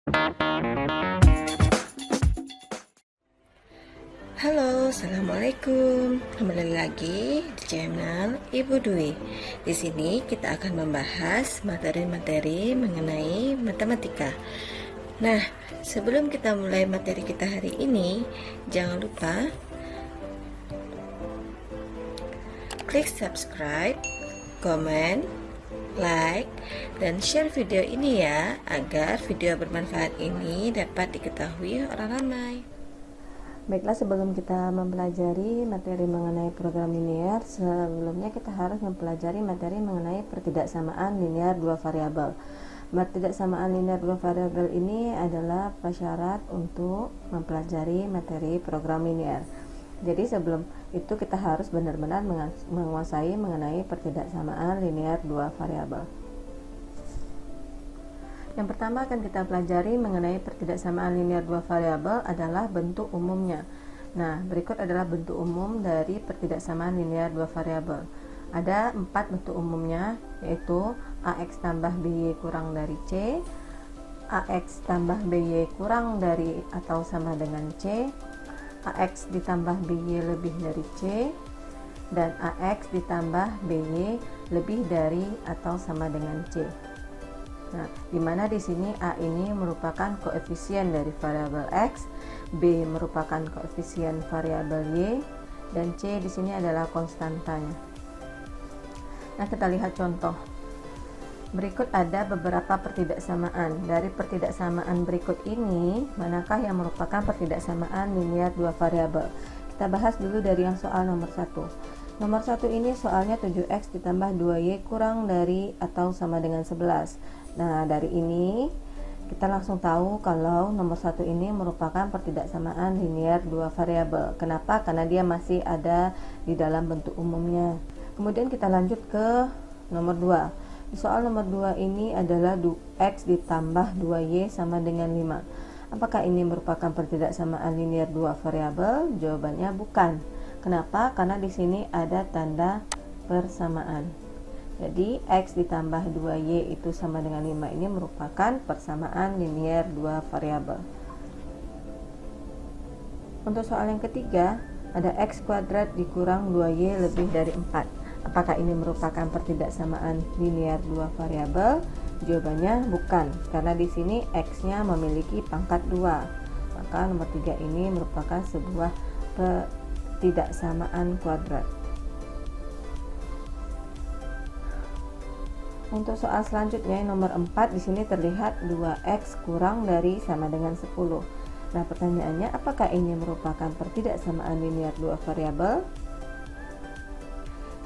Halo, assalamualaikum. Kembali lagi di channel Ibu Dwi. Di sini kita akan membahas materi-materi mengenai matematika. Nah, sebelum kita mulai materi kita hari ini, jangan lupa klik subscribe, komen, like, dan share video ini ya, agar video bermanfaat ini dapat diketahui orang ramai. Baiklah, sebelum kita mempelajari materi mengenai program linear, sebelumnya kita harus mempelajari materi mengenai pertidaksamaan linear dua variabel. Pertidaksamaan linear dua variabel ini adalah prasyarat untuk mempelajari materi program linear. Jadi sebelum itu kita harus benar-benar menguasai mengenai pertidaksamaan linear dua variabel. Yang pertama akan kita pelajari mengenai pertidaksamaan linear dua variabel adalah bentuk umumnya. Nah, berikut adalah bentuk umum dari pertidaksamaan linear dua variabel. Ada 4 bentuk umumnya, yaitu AX tambah BY kurang dari C, AX tambah BY kurang dari atau sama dengan C, AX ditambah BY lebih dari C, dan AX ditambah BY lebih dari atau sama dengan C. Nah, di mana di sini A ini merupakan koefisien dari variabel X, B merupakan koefisien variabel Y, dan C di sini adalah konstantanya. Nah, kita lihat contoh. Berikut ada beberapa pertidaksamaan. Dari pertidaksamaan berikut ini, manakah yang merupakan pertidaksamaan linear dua variabel? Kita bahas dulu dari yang soal nomor 1. Nomor 1 ini soalnya 7x ditambah 2y kurang dari atau sama dengan 11. Nah, dari ini kita langsung tahu kalau nomor 1 ini merupakan pertidaksamaan linear dua variabel. Kenapa? Karena dia masih ada di dalam bentuk umumnya. Kemudian kita lanjut ke nomor 2. Di soal nomor 2 ini adalah x ditambah 2y sama dengan 5. Apakah ini merupakan pertidaksamaan linear dua variabel? Jawabannya bukan. Kenapa? Karena di sini ada tanda persamaan. Jadi x ditambah 2y itu sama dengan 5 ini merupakan persamaan linear dua variabel. Untuk soal yang ketiga, ada x kuadrat dikurang 2y lebih dari 4. Apakah ini merupakan pertidaksamaan linear dua variabel? Jawabannya bukan, karena di sini x-nya memiliki pangkat 2. Maka nomor 3 ini merupakan sebuah pertidaksamaan kuadrat. Untuk soal selanjutnya nomor 4, di sini terlihat 2x kurang dari sama dengan 10. Nah, pertanyaannya apakah ini merupakan pertidaksamaan linear dua variabel?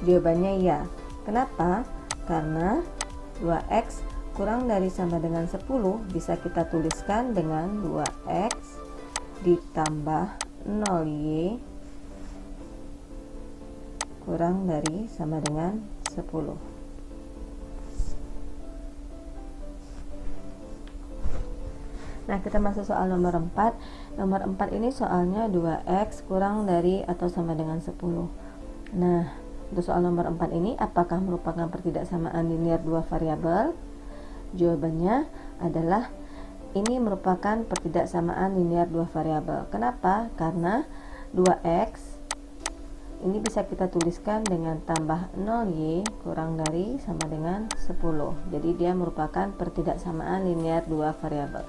Jawabannya ya. Kenapa? Karena 2x kurang dari sama dengan 10 bisa kita tuliskan dengan 2x ditambah 0y kurang dari sama dengan 10. Nah, kita masuk soal nomor 4. Nomor 4 ini soalnya 2x kurang dari atau sama dengan 10. Nah, untuk soal nomor 4 ini apakah merupakan pertidaksamaan linear dua variabel? Jawabannya adalah ini merupakan pertidaksamaan linear dua variabel. Kenapa? Karena 2x ini bisa kita tuliskan dengan tambah 0y kurang dari sama dengan 10. Jadi dia merupakan pertidaksamaan linear dua variabel.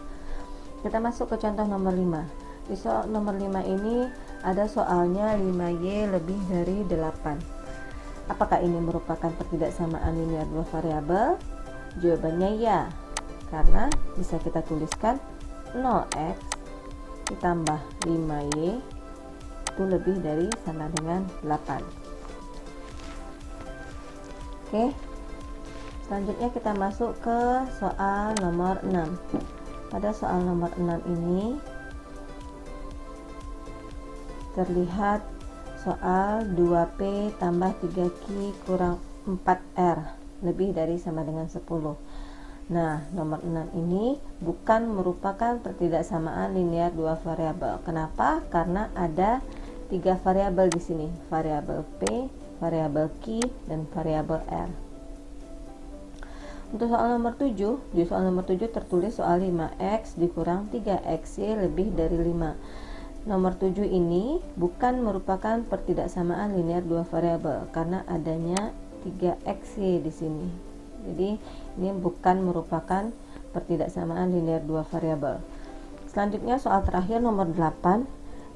Kita masuk ke contoh nomor 5. Di soal nomor 5 ini ada soalnya 5y lebih dari 8. Apakah ini merupakan pertidaksamaan linear dua variabel? Jawabannya ya, karena bisa kita tuliskan 0x ditambah 5y itu lebih dari sama dengan 8. Oke. Selanjutnya kita masuk ke soal nomor 6. Pada soal nomor 6 ini terlihat soal 2P tambah 3Q kurang 4R lebih dari sama dengan 10. Nah, nomor 6 ini bukan merupakan pertidaksamaan linear dua variabel. Kenapa? Karena ada 3 variabel di sini, variabel P, variabel Q, dan variabel R. Untuk soal nomor 7, di soal nomor 7 tertulis soal 5x dikurang 3xy lebih dari 5. Nomor 7 ini bukan merupakan pertidaksamaan linear dua variabel karena adanya 3xy di sini. Jadi ini bukan merupakan pertidaksamaan linear dua variabel. Selanjutnya soal terakhir nomor 8,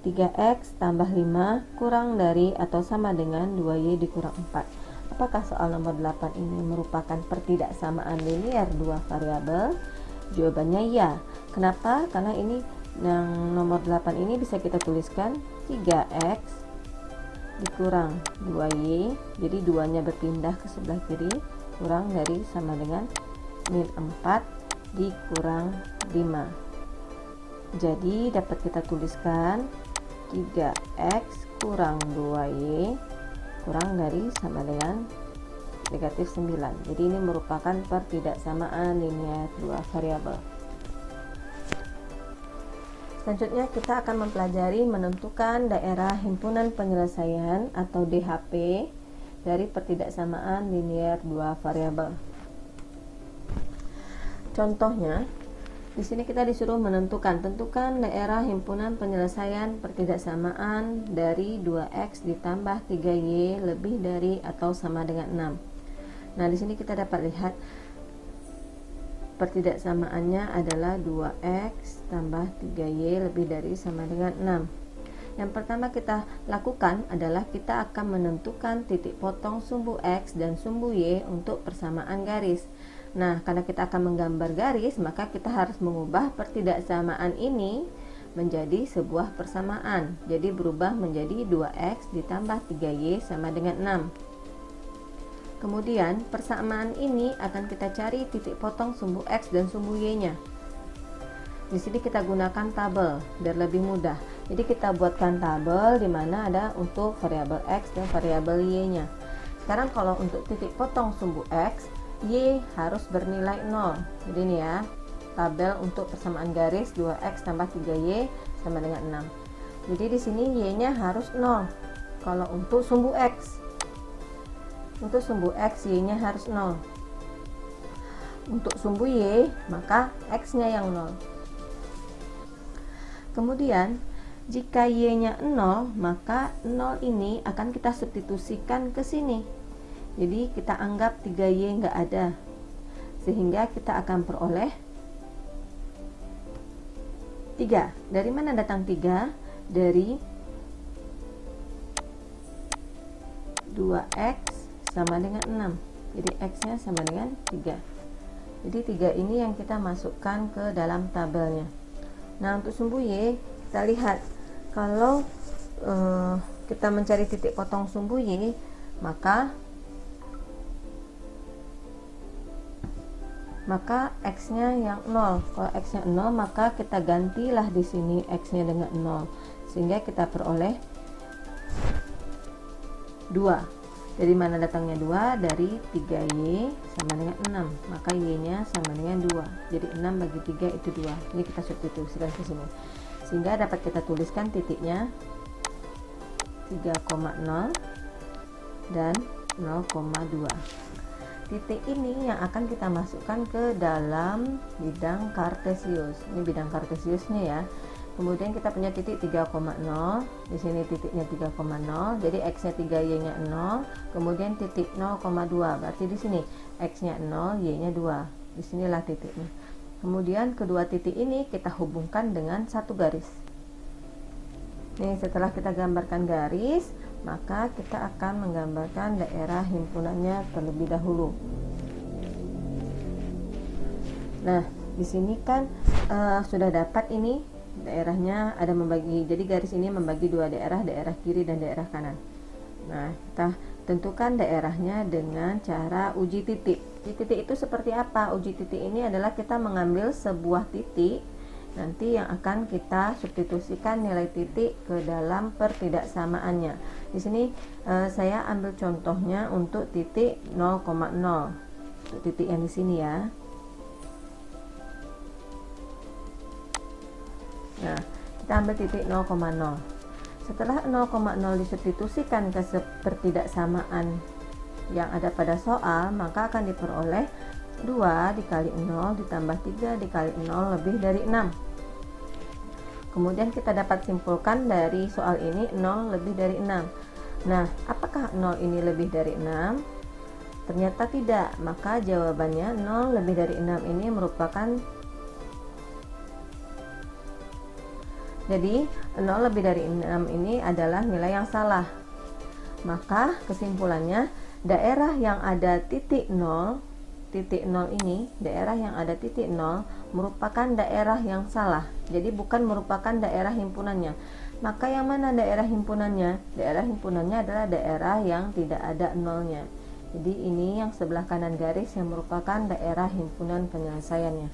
3x tambah 5 kurang dari atau sama dengan 2y dikurang 4. Apakah soal nomor 8 ini merupakan pertidaksamaan linear dua variabel? Jawabannya ya. Kenapa? Karena ini yang nomor 8 ini bisa kita tuliskan 3x dikurang 2y, jadi 2-nya berpindah ke sebelah kiri, kurang dari sama dengan min 4 dikurang 5. Jadi dapat kita tuliskan 3x kurang 2y kurang dari sama dengan negatif 9. Jadi ini merupakan pertidaksamaan linear dua variabel. Selanjutnya kita akan mempelajari menentukan daerah himpunan penyelesaian atau DHP dari pertidaksamaan linear dua variabel. Contohnya, di sini kita disuruh tentukan daerah himpunan penyelesaian pertidaksamaan dari 2x ditambah 3y lebih dari atau sama dengan 6. Nah, di sini kita dapat lihat pertidaksamaannya adalah 2x tambah 3y lebih dari sama dengan 6. Yang pertama kita lakukan adalah kita akan menentukan titik potong sumbu x dan sumbu y untuk persamaan garis. Nah, karena kita akan menggambar garis, maka kita harus mengubah pertidaksamaan ini menjadi sebuah persamaan. Jadi berubah menjadi 2x ditambah 3y sama dengan 6. Kemudian persamaan ini akan kita cari titik potong sumbu x dan sumbu y-nya. Di sini kita gunakan tabel biar lebih mudah. Jadi kita buatkan tabel di mana ada untuk variabel x dan variabel y-nya. Sekarang kalau untuk titik potong sumbu x, y harus bernilai 0. Jadi ini ya, tabel untuk persamaan garis 2x tambah 3y sama dengan 6. Jadi di sini y-nya harus 0. Kalau untuk sumbu x, y-nya harus 0. Untuk sumbu y, maka x-nya yang 0. Kemudian jika y-nya 0, maka 0 ini akan kita substitusikan ke sini. Jadi kita anggap 3y nggak ada, sehingga kita akan peroleh 3. Dari mana datang 3? Dari 2x sama dengan 6. Jadi x-nya sama dengan 3. Jadi 3 ini yang kita masukkan ke dalam tabelnya. Nah, untuk sumbu y, kita lihat kalau kita mencari titik potong sumbu y, maka x-nya yang 0. Kalau x-nya 0, maka kita gantilah di sini x-nya dengan 0, sehingga kita peroleh 2. Dari mana datangnya 2? Dari 3y sama dengan 6, maka y-nya sama dengan 2. Jadi 6 bagi 3 itu 2. Ini kita substitusikan ke sini, sehingga dapat kita tuliskan titiknya 3,0 dan 0,2. Titik ini yang akan kita masukkan ke dalam bidang kartesius. Ini bidang kartesiusnya ya. Kemudian kita punya titik 3,0. Di sini titiknya 3,0. Jadi x-nya 3y-nya 0. Kemudian titik 0,2. Berarti di sini x-nya 0, y-nya 2. Disinilah titiknya. Kemudian kedua titik ini kita hubungkan dengan satu garis. Nih, setelah kita gambarkan garis, maka kita akan menggambarkan daerah himpunannya terlebih dahulu. Nah, di sini kan sudah dapat ini daerahnya ada membagi. Jadi garis ini membagi dua daerah kiri dan daerah kanan. Nah, kita tentukan daerahnya dengan cara uji titik. Uji titik itu seperti apa? Uji titik ini adalah kita mengambil sebuah titik nanti yang akan kita substitusikan nilai titik ke dalam pertidaksamaannya. Di sini saya ambil contohnya untuk titik 0,0. Untuk titik yang di sini ya. Nah, kita ambil titik 0,0. Setelah 0,0 disubstitusikan ke pertidaksamaan yang ada pada soal, maka akan diperoleh 2 dikali 0 ditambah 3 dikali 0 lebih dari 6. Kemudian kita dapat simpulkan dari soal ini 0 lebih dari 6. Nah, apakah 0 ini lebih dari 6? Ternyata tidak, maka jawabannya 0 lebih dari 6 ini merupakan, jadi 0 lebih dari 6 ini adalah nilai yang salah. Maka kesimpulannya, daerah yang ada titik 0 ini, daerah yang ada titik 0 merupakan daerah yang salah. Jadi bukan merupakan daerah himpunannya. Maka yang mana daerah himpunannya? Daerah himpunannya adalah daerah yang tidak ada nolnya. Jadi ini yang sebelah kanan garis yang merupakan daerah himpunan penyelesaiannya.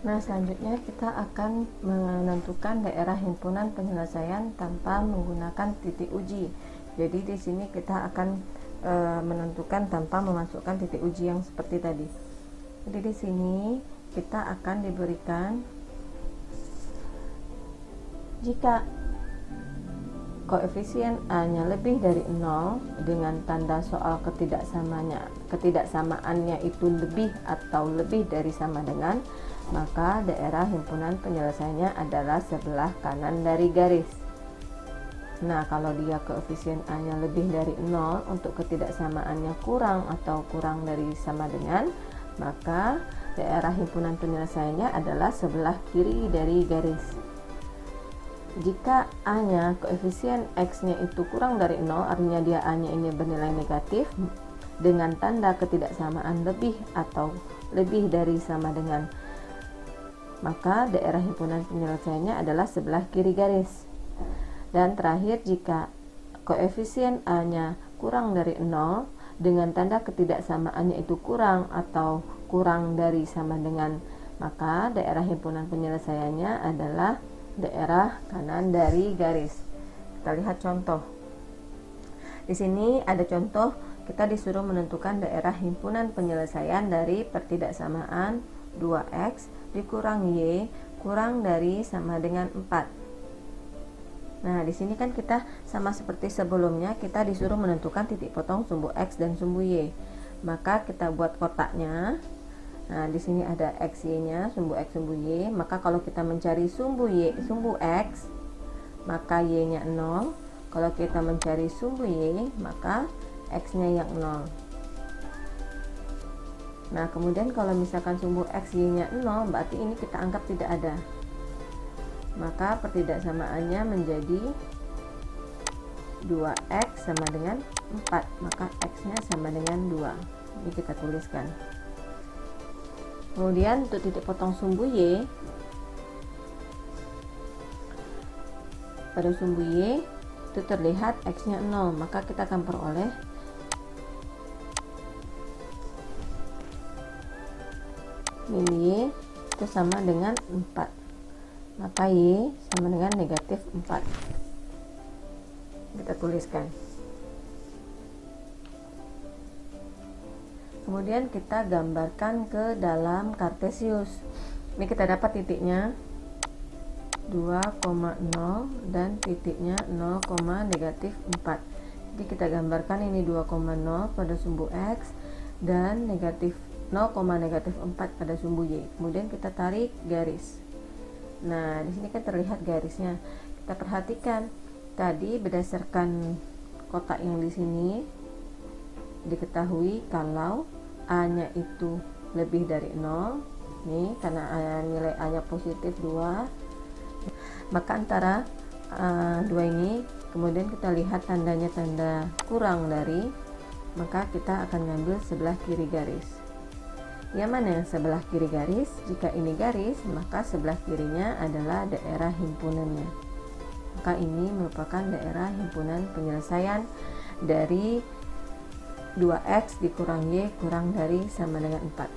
Nah, selanjutnya kita akan menentukan daerah himpunan penyelesaian tanpa menggunakan titik uji. Jadi di sini kita akan menentukan tanpa memasukkan titik uji yang seperti tadi. Jadi di sini kita akan diberikan, jika koefisien A-nya lebih dari 0 dengan tanda soal ketidaksamaannya itu lebih atau lebih dari sama dengan, maka daerah himpunan penyelesaiannya adalah sebelah kanan dari garis. Nah, kalau dia koefisien A-nya lebih dari 0 untuk ketidaksamaannya kurang atau kurang dari sama dengan, maka daerah himpunan penyelesaiannya adalah sebelah kiri dari garis. Jika A-nya koefisien X-nya itu kurang dari 0, artinya dia A-nya ini bernilai negatif dengan tanda ketidaksamaan lebih atau lebih dari sama dengan, maka daerah himpunan penyelesaiannya adalah sebelah kiri garis. Dan terakhir, jika koefisien A-nya kurang dari 0 dengan tanda ketidaksamaannya itu kurang atau kurang dari sama dengan, maka daerah himpunan penyelesaiannya adalah daerah kanan dari garis. Kita lihat contoh. Di sini ada contoh, kita disuruh menentukan daerah himpunan penyelesaian dari pertidaksamaan 2x dikurang y kurang dari sama dengan 4. Nah, di sini kan kita sama seperti sebelumnya, kita disuruh menentukan titik potong sumbu X dan sumbu Y. Maka kita buat kotaknya. Nah, di sini ada X, Y-nya, sumbu X, sumbu Y. Maka kalau kita mencari sumbu Y, sumbu X, maka Y-nya 0. Kalau kita mencari sumbu Y, maka X-nya yang 0. Nah, kemudian kalau misalkan sumbu X, Y-nya 0, berarti ini kita anggap tidak ada. Maka pertidaksamaannya menjadi 2x sama dengan 4, maka x-nya sama dengan 2. Ini kita tuliskan. Kemudian untuk titik potong sumbu y, pada sumbu y itu terlihat x-nya 0, maka kita akan peroleh min y itu sama dengan 4. Maka Y sama dengan negatif 4. Kita tuliskan. Kemudian kita gambarkan ke dalam kartesius. Ini kita dapat titiknya 2,0 dan titiknya 0, negatif 4. Jadi kita gambarkan ini 2,0 pada sumbu X dan negatif 0, negatif 4 pada sumbu Y. Kemudian kita tarik garis. Nah, di sini kan terlihat garisnya. Kita perhatikan tadi berdasarkan kotak yang di sini diketahui kalau A-nya itu lebih dari 0. Nih, karena nilai A-nya positif 2. Maka antara 2 ini, kemudian kita lihat tandanya tanda kurang dari, maka kita akan ngambil sebelah kiri garis. Yang mana yang sebelah kiri garis? Jika ini garis, maka sebelah kirinya adalah daerah himpunannya. Maka ini merupakan daerah himpunan penyelesaian dari 2x dikurang y kurang dari sama dengan 4.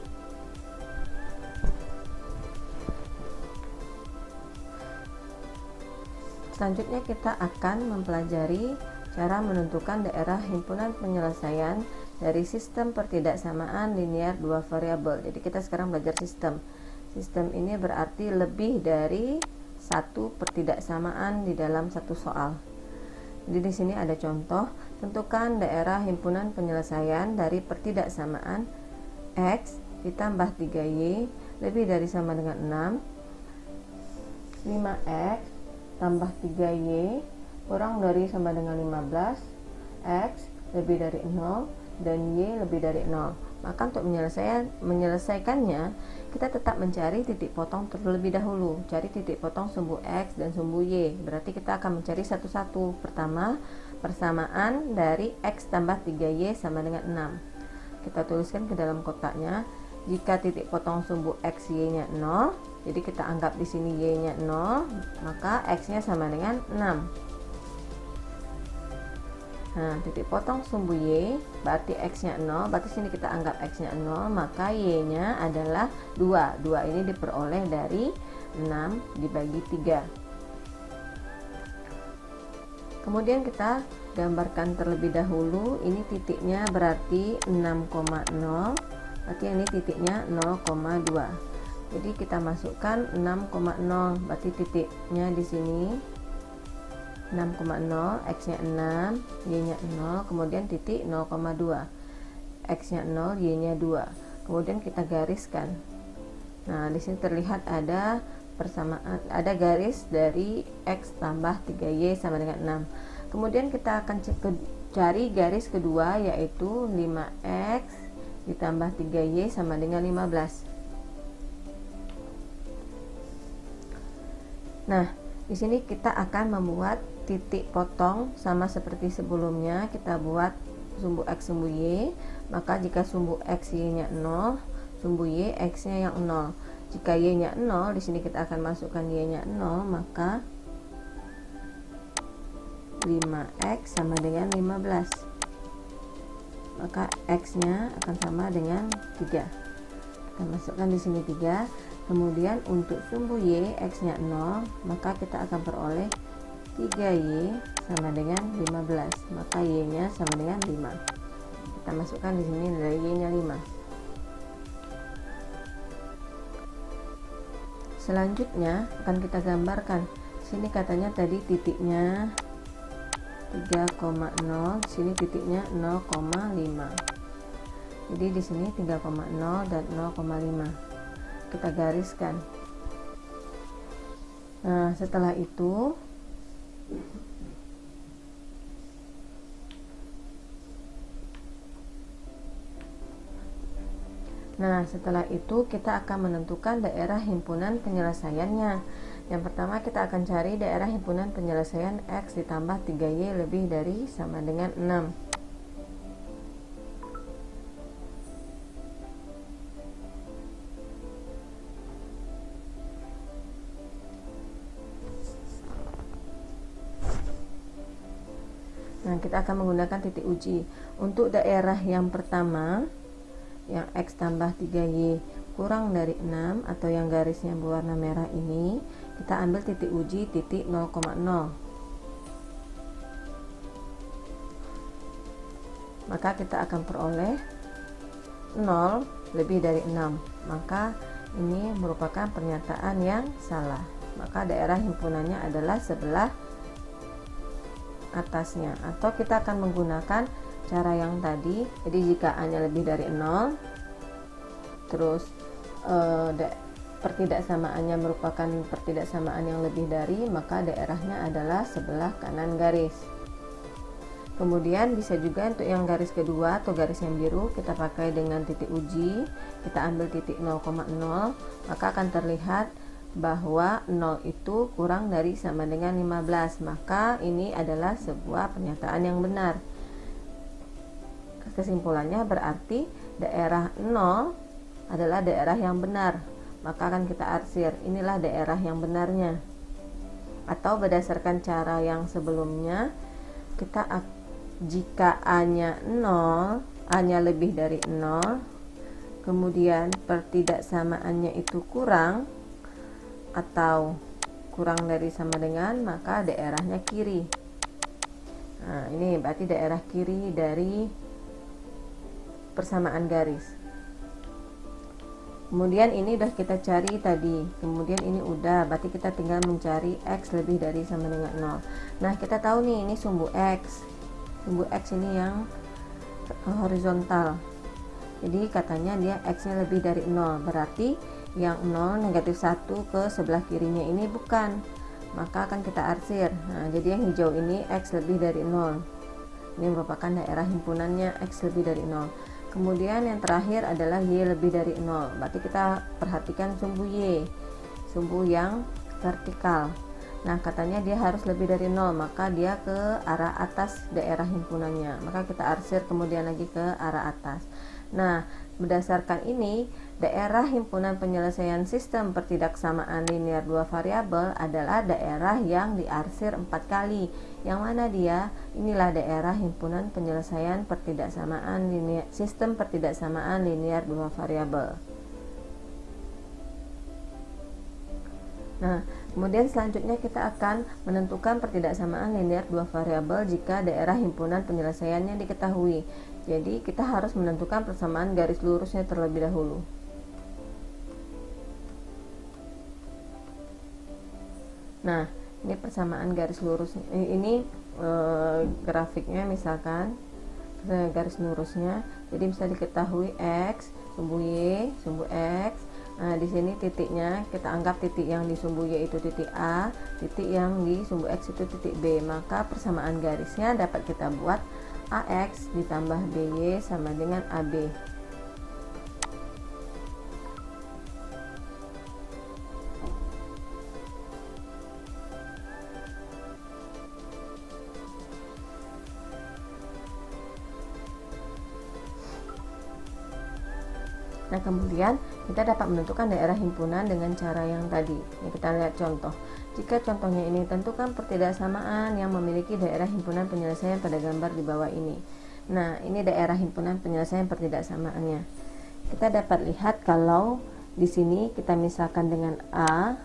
Selanjutnya kita akan mempelajari cara menentukan daerah himpunan penyelesaian dari sistem pertidaksamaan linear dua variabel. Jadi kita sekarang belajar sistem. Sistem ini berarti lebih dari satu pertidaksamaan di dalam satu soal. Jadi di sini ada contoh, tentukan daerah himpunan penyelesaian dari pertidaksamaan X ditambah 3Y lebih dari sama dengan 6. 5X tambah 3Y kurang dari sama dengan 15. X lebih dari 0 dan Y lebih dari 0. Maka untuk menyelesaikannya, kita tetap mencari titik potong terlebih dahulu. Cari titik potong sumbu X dan sumbu Y. Berarti kita akan mencari satu-satu. Pertama, persamaan dari X tambah 3Y sama dengan 6. Kita tuliskan ke dalam kotaknya. Jika titik potong sumbu X, Y-nya 0, jadi kita anggap di sini Y-nya 0, maka X-nya sama dengan 6. Nah, titik potong sumbu Y berarti X-nya 0, berarti sini kita anggap X-nya 0, maka Y-nya adalah 2. 2 ini diperoleh dari 6 dibagi 3. Kemudian kita gambarkan terlebih dahulu, ini titiknya berarti 6,0, berarti ini titiknya 0,2. Jadi kita masukkan 6,0, berarti titiknya di sini 6,0, X-nya 6, Y-nya 0, kemudian titik 0,2. X-nya 0, Y-nya 2. Kemudian kita gariskan. Nah, di sini terlihat ada persamaan, ada garis dari X tambah 3Y sama dengan 6. Kemudian kita akan cari garis kedua, yaitu 5X ditambah 3Y sama dengan 15. Nah, di sini kita akan membuat titik potong sama seperti sebelumnya. Kita buat sumbu X, sumbu Y. Maka jika sumbu X, Y-nya 0, sumbu Y, X-nya yang 0. Jika Y-nya 0, di sini kita akan masukkan Y-nya 0, maka 5X sama dengan 15. Maka X-nya akan sama dengan 3. Kita masukkan di sini 3. Kemudian untuk sumbu Y, X-nya 0, maka kita akan peroleh 3Y sama dengan 15. Maka Y-nya sama dengan 5. Kita masukkan di sini nilai Y-nya 5. Selanjutnya akan kita gambarkan. Sini katanya tadi titiknya 3,0, sini titiknya 0,5. Jadi di sini 3,0 dan 0,5. Kita gariskan. Nah, setelah itu kita akan menentukan daerah himpunan penyelesaiannya. Yang pertama kita akan cari daerah himpunan penyelesaian X ditambah 3Y lebih dari sama dengan 6. Nah, kita akan menggunakan titik uji. Untuk daerah yang pertama, yang X tambah 3Y kurang dari 6, atau yang garisnya berwarna merah ini, kita ambil titik uji titik 0,0. Maka kita akan peroleh 0 lebih dari 6. Maka ini merupakan pernyataan yang salah. Maka daerah himpunannya adalah sebelah atasnya, atau kita akan menggunakan cara yang tadi. Jadi jika A-nya lebih dari 0, terus pertidaksamaannya merupakan pertidaksamaan yang lebih dari, maka daerahnya adalah sebelah kanan garis. Kemudian bisa juga untuk yang garis kedua atau garis yang biru, kita pakai dengan titik uji. Kita ambil titik 0,0, maka akan terlihat bahwa 0 itu kurang dari sama dengan 15. Maka ini adalah sebuah pernyataan yang benar. Kesimpulannya berarti daerah 0 adalah daerah yang benar. Maka akan kita arsir, inilah daerah yang benarnya. Atau berdasarkan cara yang sebelumnya, jika A-nya 0, A-nya lebih dari 0, kemudian pertidaksamaannya itu kurang atau kurang dari sama dengan, maka daerahnya kiri. Nah, ini berarti daerah kiri dari persamaan garis. Kemudian ini udah kita cari tadi. Kemudian ini udah, berarti kita tinggal mencari X lebih dari sama dengan 0. Nah, kita tahu nih ini sumbu X. Sumbu X ini yang horizontal. Jadi katanya dia X-nya lebih dari 0, berarti yang 0 negatif 1 ke sebelah kirinya ini bukan, maka akan kita arsir. Nah, jadi yang hijau ini X lebih dari 0, ini merupakan daerah himpunannya X lebih dari 0. Kemudian yang terakhir adalah Y lebih dari 0, berarti kita perhatikan sumbu Y, sumbu yang vertikal. Nah, katanya dia harus lebih dari 0, maka dia ke arah atas daerah himpunannya, maka kita arsir kemudian lagi ke arah atas. Nah, berdasarkan ini, daerah himpunan penyelesaian sistem pertidaksamaan linear dua variabel adalah daerah yang diarsir 4 kali. Yang mana dia? Inilah daerah himpunan penyelesaian pertidaksamaan linear, sistem pertidaksamaan linear dua variabel. Nah, kemudian selanjutnya kita akan menentukan pertidaksamaan linear dua variabel jika daerah himpunan penyelesaiannya diketahui. Jadi kita harus menentukan persamaan garis lurusnya terlebih dahulu. Nah, ini persamaan garis lurus, ini grafiknya misalkan garis lurusnya. Jadi bisa diketahui X, sumbu Y, sumbu X. Nah, di sini titiknya kita anggap titik yang di sumbu Y itu titik A, titik yang di sumbu X itu titik B. Maka persamaan garisnya dapat kita buat AX ditambah BY sama dengan AB. Nah, kemudian kita dapat menentukan daerah himpunan dengan cara yang tadi. Ini kita lihat contoh. Jika contohnya ini, tentukan pertidaksamaan yang memiliki daerah himpunan penyelesaian pada gambar di bawah ini. Nah, ini daerah himpunan penyelesaian pertidaksamaannya. Kita dapat lihat kalau di sini kita misalkan dengan A.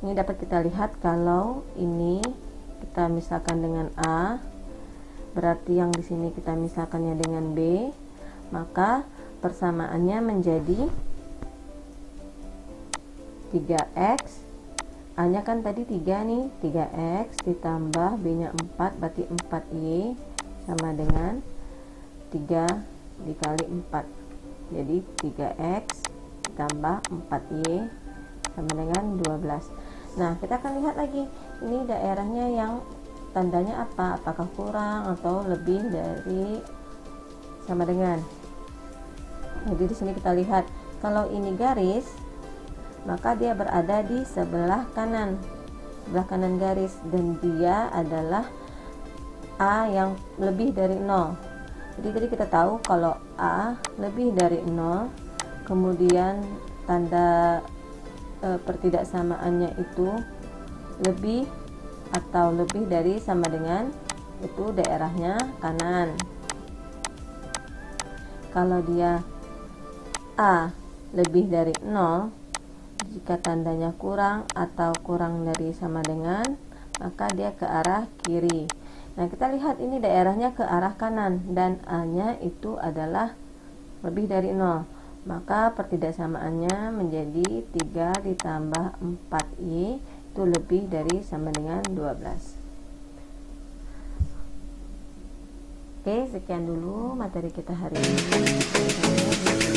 Ini dapat kita lihat kalau ini kita misalkan dengan A, berarti yang di sini kita misalkannya dengan B, maka persamaannya menjadi 3X. A nya kan tadi 3 nih, 3X ditambah B nya 4, berarti 4Y sama dengan 3 dikali 4, jadi 3X ditambah 4Y sama dengan 12. Nah, kita akan lihat lagi ini daerahnya yang tandanya apa, apakah kurang atau lebih dari sama dengan. Jadi di sini kita lihat kalau ini garis, maka dia berada di sebelah kanan garis, dan dia adalah A yang lebih dari 0. Jadi tadi kita tahu kalau A lebih dari 0, kemudian tanda pertidaksamaannya itu lebih atau lebih dari sama dengan, itu daerahnya kanan. Kalau dia A lebih dari 0, jika tandanya kurang atau kurang dari sama dengan, maka dia ke arah kiri. Nah, kita lihat ini daerahnya ke arah kanan dan A nya itu adalah lebih dari 0, maka pertidaksamaannya menjadi 3 ditambah 4Y itu lebih dari sama dengan 12. Oke, sekian dulu materi kita hari ini.